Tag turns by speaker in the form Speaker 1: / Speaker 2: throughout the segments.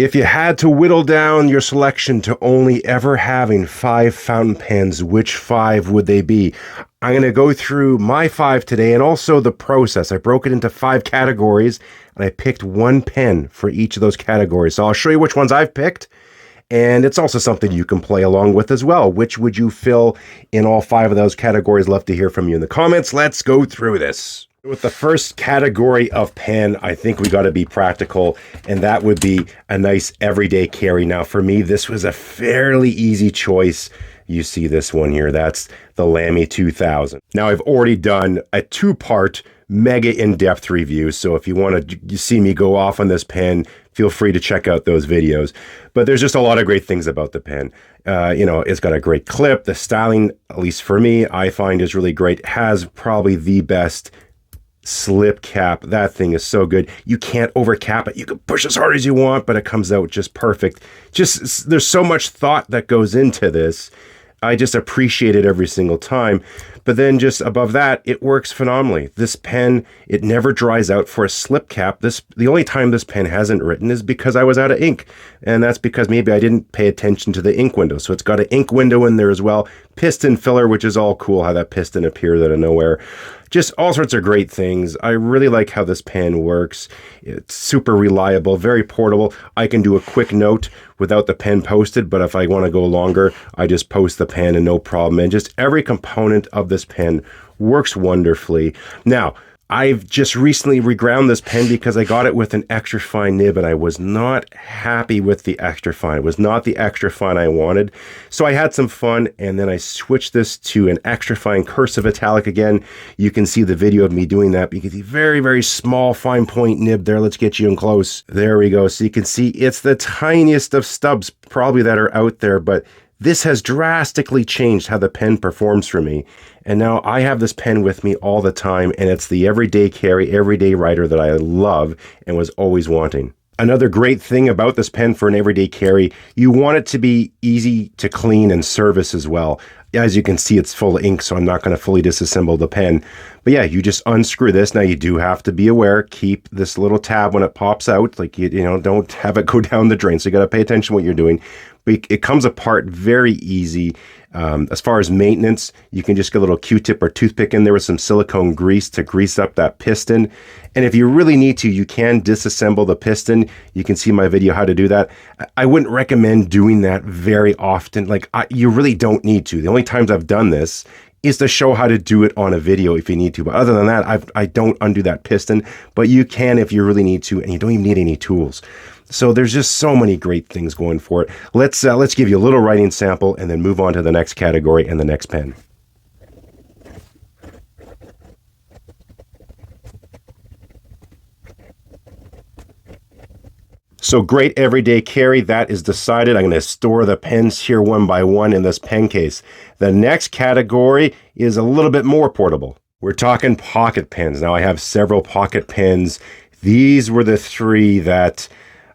Speaker 1: If you had to whittle down your selection to only ever having 5 fountain pens, which 5 would they be? I'm going to go through my 5 today and also the process. I broke it into 5 categories and I picked 1 pen for each of those categories. So I'll show you which ones I've picked. And it's also something you can play along with as well. Which would you fill in all 5 of those categories? Love to hear from you in the comments. Let's go through this. With the first category of pen, I think we got to be practical, and that would be a nice everyday carry. Now, for me, this was a fairly easy choice. You see this one here. That's the Lamy 2000. Now, I've already done a 2-part mega in-depth review, so if you want to see me go off on this pen, feel free to check out those videos. But there's just a lot of great things about the pen. It's got a great clip. The styling, at least for me, I find is really great. It has probably the best slip cap. That thing is so good. You can't overcap it. You can push as hard as you want, but it comes out just perfect. Just there's so much thought that goes into this. I just appreciate it every single time. But then just above that, it works phenomenally. This pen, it never dries out for a slip cap. The only time this pen hasn't written is because I was out of ink. And that's because maybe I didn't pay attention to the ink window. So it's got an ink window in there as well. Piston filler, which is all cool, how that piston appears out of nowhere. Just all sorts of great things. I really like how this pen works. It's super reliable, very portable. I can do a quick note without the pen posted, but if I want to go longer, I just post the pen and no problem. And just every component of this pen works wonderfully. Now, I've just recently reground this pen because I got it with an extra fine nib and I was not happy with the extra fine. It was not the extra fine I wanted. So I had some fun and then I switched this to an extra fine cursive italic again. You can see the video of me doing that. You can see very, very small fine point nib there. Let's get you in close. There we go. So you can see it's the tiniest of stubs probably that are out there, but this has drastically changed how the pen performs for me. And now I have this pen with me all the time, and it's the everyday carry, everyday writer that I love and was always wanting. Another great thing about this pen for an everyday carry, you want it to be easy to clean and service as well. As you can see, it's full of ink, so I'm not going to fully disassemble the pen. But yeah, you just unscrew this. Now you do have to be aware, keep this little tab when it pops out, like you don't have it go down the drain. So you got to pay attention to what you're doing. But it comes apart very easy. As far as maintenance, you can just get a little Q-tip or toothpick in there with some silicone grease to grease up that piston. And if you really need to, you can disassemble the piston. You can see my video how to do that. I wouldn't recommend doing that very often. You really don't need to. The only times I've done this is to show how to do it on a video if you need to. But other than that, I don't undo that piston. But you can if you really need to, and you don't even need any tools. So there's just so many great things going for it. Let's give you a little writing sample and then move on to the next category and the next pen. So great everyday carry, that is decided. I'm going to store the pens here one by one in this pen case. The next category is a little bit more portable. We're talking pocket pens. Now I have several pocket pens. These were the 3 that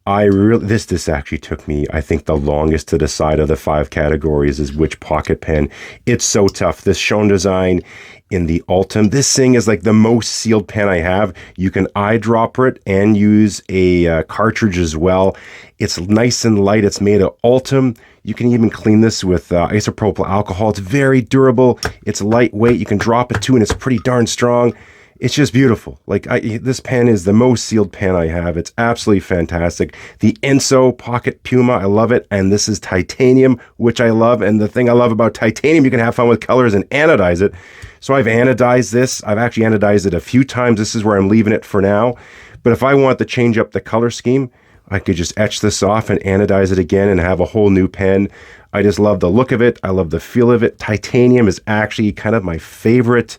Speaker 1: this actually took me, I think, the longest to decide of the 5 categories is which pocket pen. It's so tough. This Schoen design in the Ultim, this thing is like the most sealed pen I have. You can eyedropper it and use a cartridge as well. It's nice and light. It's made of Ultim. You can even clean this with isopropyl alcohol. It's very durable. It's lightweight. You can drop it too, and it's pretty darn strong. It's just beautiful. This pen is the most sealed pen I have. It's absolutely fantastic. The Enso Pocket Puma, I love it. And this is titanium, which I love. And the thing I love about titanium, you can have fun with colors and anodize it. So I've anodized this. I've actually anodized it a few times. This is where I'm leaving it for now. But if I want to change up the color scheme, I could just etch this off and anodize it again and have a whole new pen. I just love the look of it. I love the feel of it. Titanium is actually kind of my favorite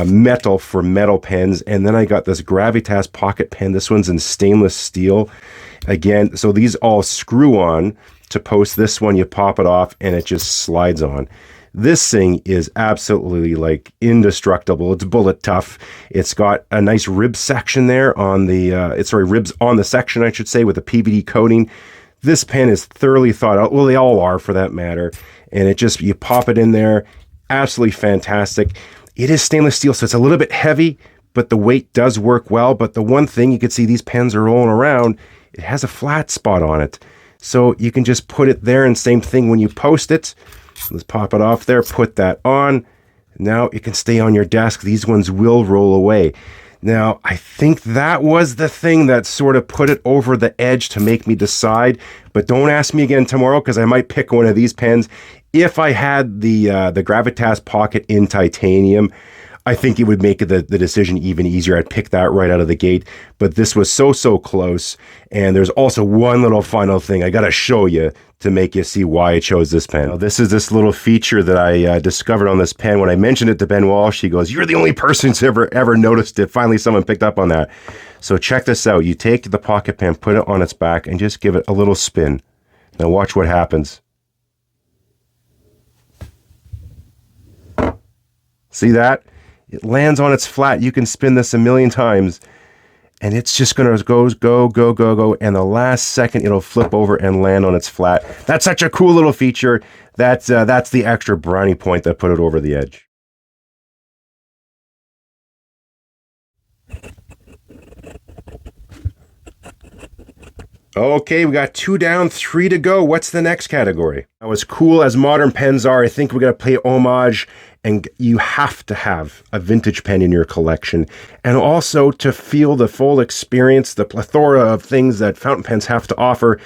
Speaker 1: metal for metal pens. And then I got this Gravitas pocket pen. This one's in stainless steel. Again, so these all screw on to post. This one, you pop it off and it just slides on. This thing is absolutely indestructible. It's bullet tough. It's got a nice rib section there on the, ribs on the section, I should say, with a PVD coating. This pen is thoroughly thought out. Well, they all are for that matter. And you pop it in there. Absolutely fantastic. It is stainless steel, so it's a little bit heavy, but the weight does work well. But the one thing you can see, these pens are rolling around. it has a flat spot on it. So you can just put it there, and same thing when you post it. Let's pop it off there, put that on. Now it can stay on your desk. These ones will roll away. Now, I think that was the thing that sort of put it over the edge to make me decide. But don't ask me again tomorrow, because I might pick one of these pens. If I had the Gravitas Pocket in titanium, I think it would make the decision even easier. I'd pick that right out of the gate. But this was so close. And there's also one little final thing I got to show you to make you see why I chose this pen. Now, this is this little feature that I discovered on this pen. When I mentioned it to Ben Walsh, he goes, "You're the only person who's ever noticed it." Finally, someone picked up on that. So check this out. You take the pocket pen, put it on its back, and just give it a little spin. Now watch what happens. See that? It lands on its flat. You can spin this a million times, and it's just going to go, and the last second it'll flip over and land on its flat. That's such a cool little feature. That's the extra brownie point that put it over the edge. Okay, we got 2 down, 3 to go. What's the next category? Now, as cool as modern pens are, I think we got to pay homage, and you have to have a vintage pen in your collection. And also, to feel the full experience, the plethora of things that fountain pens have to offer,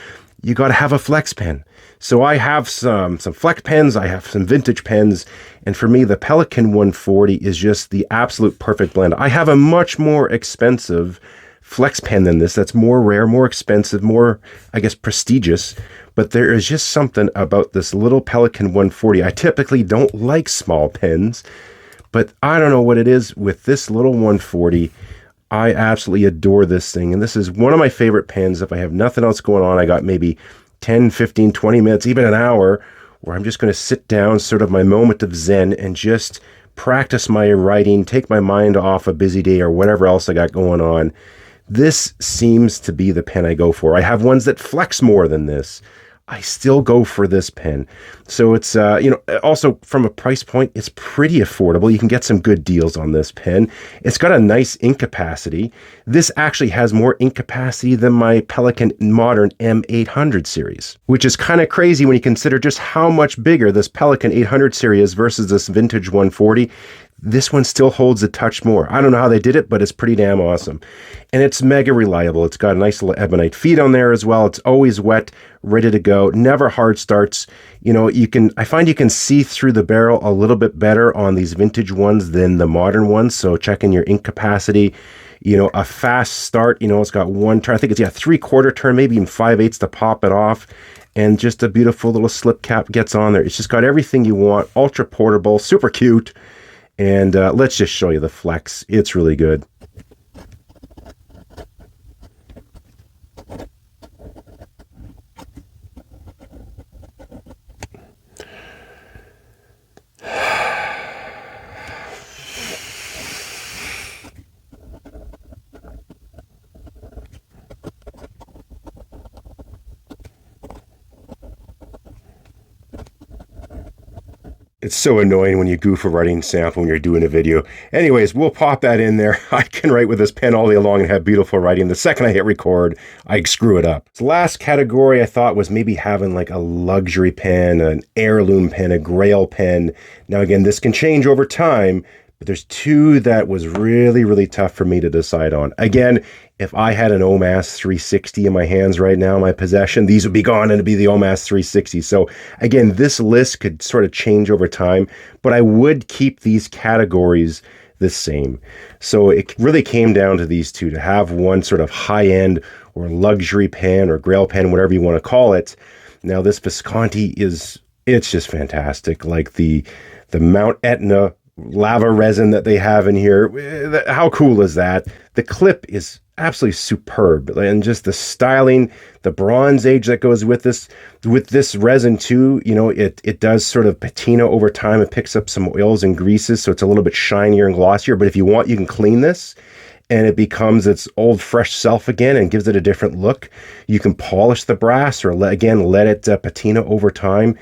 Speaker 1: you got to have a flex pen. So I have some flex pens, I have some vintage pens, and for me, the Pelikan 140 is just the absolute perfect blend. I have a much more expensive flex pen than this that's more rare, more expensive, more, I guess, prestigious. But there is just something about this little Pelikan 140. I typically don't like small pens, but I don't know what it is with this little 140. I absolutely adore this thing. And this is one of my favorite pens. If I have nothing else going on, I got maybe 10, 15, 20 minutes, even an hour, where I'm just going to sit down, sort of my moment of zen, and just practice my writing, take my mind off a busy day or whatever else I got going on. This seems to be the pen I go for. I have ones that flex more than this. I still go for this pen. So it's, also from a price point, it's pretty affordable. You can get some good deals on this pen. It's got a nice ink capacity. This actually has more ink capacity than my Pelikan Modern M800 series, which is kind of crazy when you consider just how much bigger this Pelikan 800 series is versus this vintage 140. This one still holds a touch more. I don't know how they did it, but it's pretty damn awesome. And it's mega reliable. It's got a nice little ebonite feed on there as well. It's always wet, ready to go, never hard starts. I find you can see through the barrel a little bit better on these vintage ones than the modern ones. So checking your ink capacity, a fast start, it's got one turn. I think it's 3/4 turn, maybe even 5/8 to pop it off. And just a beautiful little slip cap gets on there. It's just got everything you want. Ultra portable, super cute. And let's just show you the flex. It's really good. It's so annoying when you goof a writing sample when you're doing a video. Anyways, we'll pop that in there. I can write with this pen all day long and have beautiful writing. The second I hit record, I screw it up. The last category I thought was maybe having like a luxury pen, an heirloom pen, a grail pen. Now again, this can change over time, but there's 2 that was really tough for me to decide on. Again, if I had an Omas 360 in my hands right now, my possession, these would be gone and it'd be the Omas 360. So again, this list could sort of change over time, but I would keep these categories the same. So it really came down to these 2, to have one sort of high-end or luxury pen or grail pen, whatever you want to call it. Now this Visconti it's just fantastic. Like the Mount Etna lava resin that they have in here. How cool is that? The clip is absolutely superb, and just the styling, the Bronze Age that goes with this resin too. It does sort of patina over time. It picks up some oils and greases, so it's a little bit shinier and glossier. But if you want, you can clean this, and it becomes its old fresh self again and gives it a different look. You can polish the brass or let it patina over time.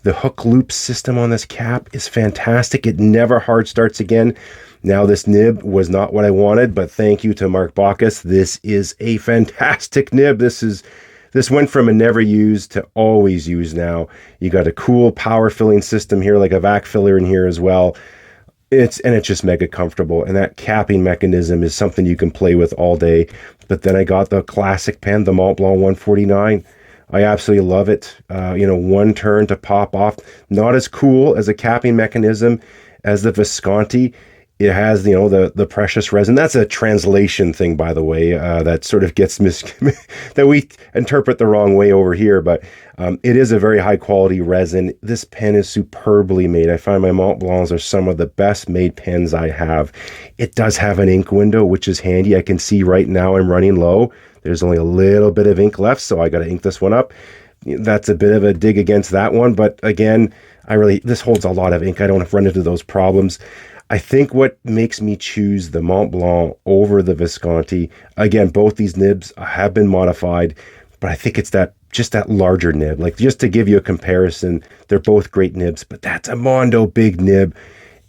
Speaker 1: The hook loop system on this cap is fantastic. It never hard starts again. Now, this nib was not what I wanted, but thank you to Mark Bacchus. This is a fantastic nib. This went from a never used to always used now. You got a cool power filling system here, like a vac filler in here as well. It's just mega comfortable. And that capping mechanism is something you can play with all day. But then I got the classic pen, the Mont Blanc 149. I absolutely love it. One turn to pop off. Not as cool as a capping mechanism as the Visconti. It has, the precious resin. That's a translation thing, by the way, that sort of gets that we interpret the wrong way over here. But it is a very high quality resin. This pen is superbly made. I find my Mont Blancs are some of the best made pens I have. It does have an ink window, which is handy. I can see right now I'm running low. There's only a little bit of ink left, so I got to ink this one up. That's a bit of a dig against that one. But again, this holds a lot of ink. I don't run into those problems. I think what makes me choose the Mont Blanc over the Visconti, again, both these nibs have been modified, but I think it's that larger nib. Like, just to give you a comparison, they're both great nibs, but that's a Mondo big nib,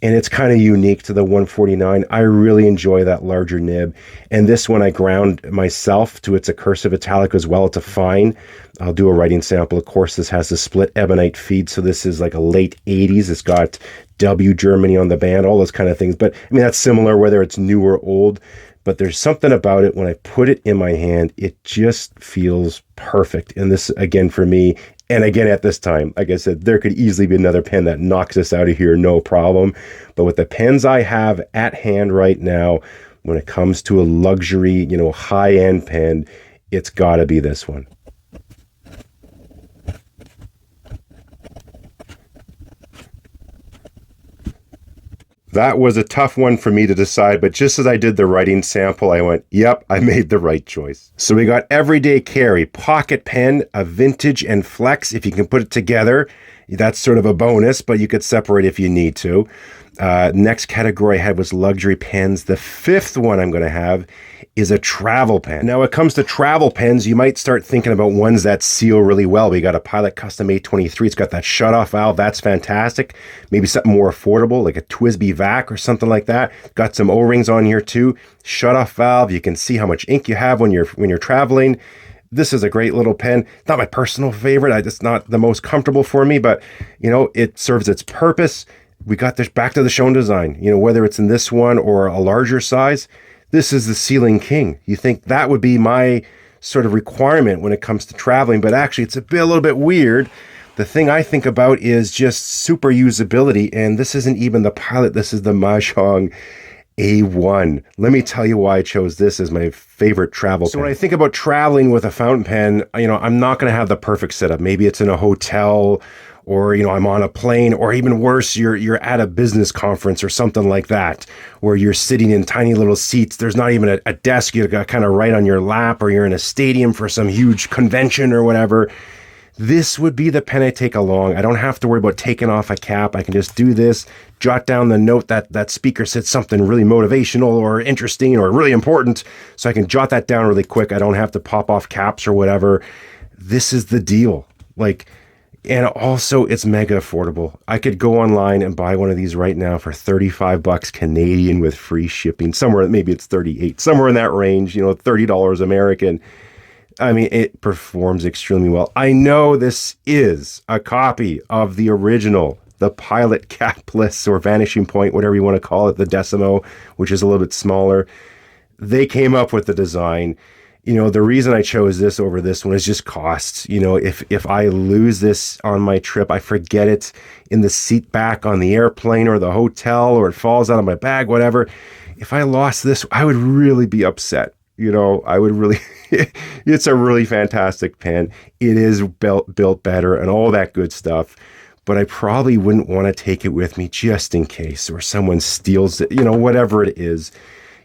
Speaker 1: and it's kind of unique to the 149. I really enjoy that larger nib, and this one I ground myself to its a cursive italic as well. It's a fine. I'll do a writing sample. Of course, this has the split ebonite feed, so this is like a late 80s. It's got W Germany on the band, all those kind of things. But I mean, that's similar whether it's new or old. But there's something about it when I put it in my hand, it just feels perfect. And this, again, for me, and again at this time, like I said, there could easily be another pen that knocks us out of here, no problem. But with the pens I have at hand right now, when it comes to a luxury, high-end pen, it's got to be this one. That was a tough one for me to decide, but just as I did the writing sample, I went, yep, I made the right choice. So we got everyday carry, pocket pen, a vintage, and flex. If you can put it together, that's sort of a bonus, but you could separate if you need to. Next category I had was luxury pens. The fifth one I'm going to have is a travel pen. Now, when it comes to travel pens, you might start thinking about ones that seal really well. We got a Pilot Custom 823. It's got that shutoff valve. That's fantastic. Maybe something more affordable, like a TWSBI vac or something like that. Got some O-rings on here too. Shutoff valve. You can see how much ink you have when you're traveling. This is a great little pen. Not my personal favorite. It's not the most comfortable for me, but it serves its purpose. We got this back to the Shone design. Whether it's in this one or a larger size, this is the sealing king. You think that would be my sort of requirement when it comes to traveling, but actually it's a little bit weird. The thing I think about is just super usability, and this isn't even the Pilot. This is the Mahjong A1. Let me tell you why I chose this as my favorite travel pen. So when I think about traveling with a fountain pen, I'm not going to have the perfect setup. Maybe it's in a hotel, or I'm on a plane, or even worse, you're at a business conference or something like that, where you're sitting in tiny little seats. There's not even a desk you got kind of right on your lap, or you're in a stadium for some huge convention or whatever. This would be the pen I take along. I don't have to worry about taking off a cap. I can just do this, jot down the note that speaker said something really motivational or interesting or really important, so I can jot that down really quick. I don't have to pop off caps or whatever. This is the deal. And also, it's mega affordable. I could go online and buy one of these right now for $35 Canadian with free shipping. Somewhere, maybe it's 38, somewhere in that range, $30 American. I mean, it performs extremely well. I know this is a copy of the original, the Pilot capless or vanishing point, whatever you want to call it, the Decimo, which is a little bit smaller. They came up with the design. The reason I chose this over this one is just costs. If I lose this on my trip, I forget it in the seat back on the airplane or the hotel, or it falls out of my bag, whatever. If I lost this, I would really be upset. I would really, it's a really fantastic pen. It is built better and all that good stuff. But I probably wouldn't want to take it with me just in case, or someone steals it, whatever it is.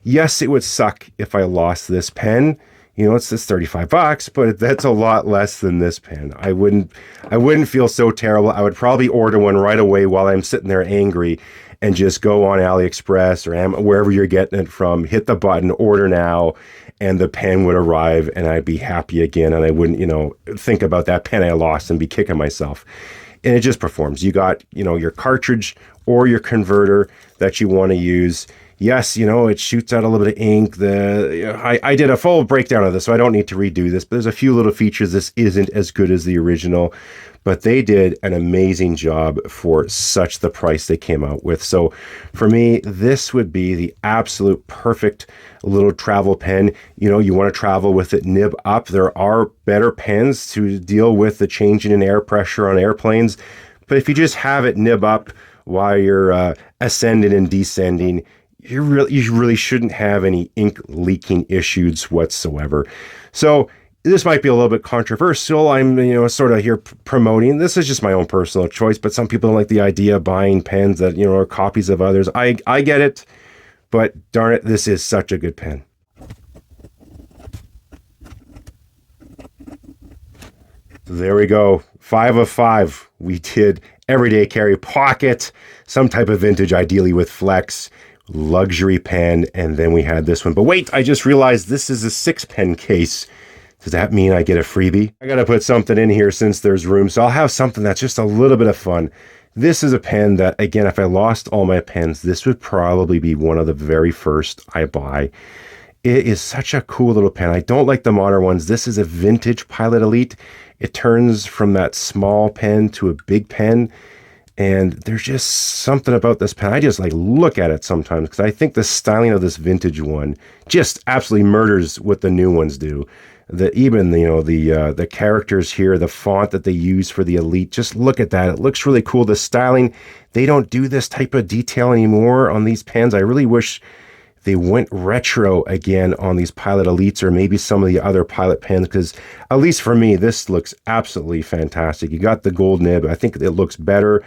Speaker 1: Yes, it would suck if I lost this pen. It's this $35, but that's a lot less than this pen. I wouldn't feel so terrible. I would probably order one right away while I'm sitting there angry, and just go on Aliexpress or wherever you're getting it from, hit the button, order now, and the pen would arrive, and I'd be happy again, and I wouldn't, think about that pen I lost and be kicking myself. and it just performs. You got, your cartridge or your converter that you want to use. Yes, it shoots out a little bit of ink. I did a full breakdown of this, so I don't need to redo this, but there's a few little features. This isn't as good as the original, but they did an amazing job for such the price they came out with. So for me, this would be the absolute perfect little travel pen. You want to travel with it nib up. There are better pens to deal with the changing in air pressure on airplanes, but if you just have it nib up while you're ascending and descending, you really shouldn't have any ink leaking issues whatsoever. So this might be a little bit controversial. I'm, sort of here promoting. This is just my own personal choice, but some people don't like the idea of buying pens that, are copies of others. I get it, but darn it, this is such a good pen. There we go. 5 of 5. We did everyday carry, pocket, some type of vintage, ideally with flex, luxury pen, and then we had this one. But wait, I just realized this is a 6-pen case. Does that mean I get a freebie? I gotta put something in here since there's room, so I'll have something that's just a little bit of fun. This is a pen that, again, if I lost all my pens, this would probably be one of the very first I buy. It is such a cool little pen. I don't like the modern ones. This is a vintage Pilot Elite. It turns from that small pen to a big pen, and there's just something about this pen. I just look at it sometimes because I think the styling of this vintage one just absolutely murders what the new ones do. The characters here, the font that they use for the Elite, just look at that. It looks really cool. The styling, they don't do this type of detail anymore on these pens. I really wish they went retro again on these Pilot Elites or maybe some of the other Pilot pens, because at least for me, this looks absolutely fantastic. You got the gold nib. I think it looks better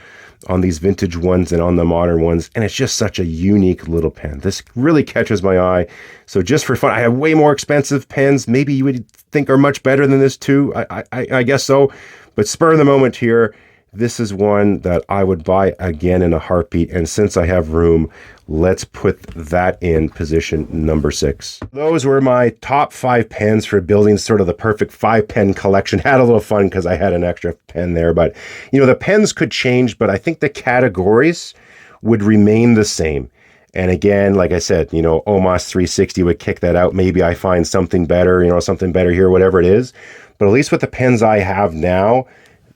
Speaker 1: on these vintage ones than on the modern ones, and it's just such a unique little pen. This really catches my eye. So just for fun, I have way more expensive pens. Maybe you would think are much better than this too. I guess so. But spur of the moment here, this is one that I would buy again in a heartbeat. And since I have room, let's put that in position number 6. Those were my top 5 pens for building sort of the perfect 5-pen collection. Had a little fun because I had an extra pen there. But, the pens could change, but I think the categories would remain the same. And again, like I said, OMOS 360 would kick that out. Maybe I find something better, something better here, whatever it is. But at least with the pens I have now,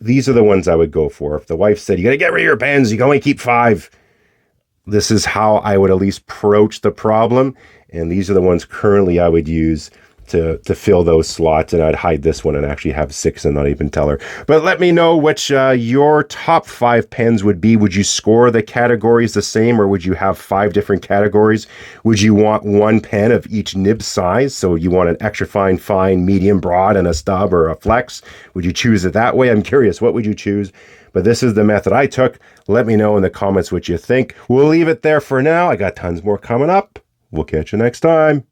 Speaker 1: these are the ones I would go for. If the wife said, you got to get rid of your pens, you can only keep 5. This is how I would at least approach the problem. And these are the ones currently I would use to fill those slots. And I'd hide this one and actually have 6 and not even tell her. But let me know which your top 5 pens would be. Would you score the categories the same, or would you have 5 different categories? Would you want one pen of each nib size? So you want an extra fine, medium, broad, and a stub or a flex? Would you choose it that way? I'm curious, what would you choose? But this is the method I took. Let me know in the comments what you think. We'll leave it there for now. I got tons more coming up. We'll catch you next time.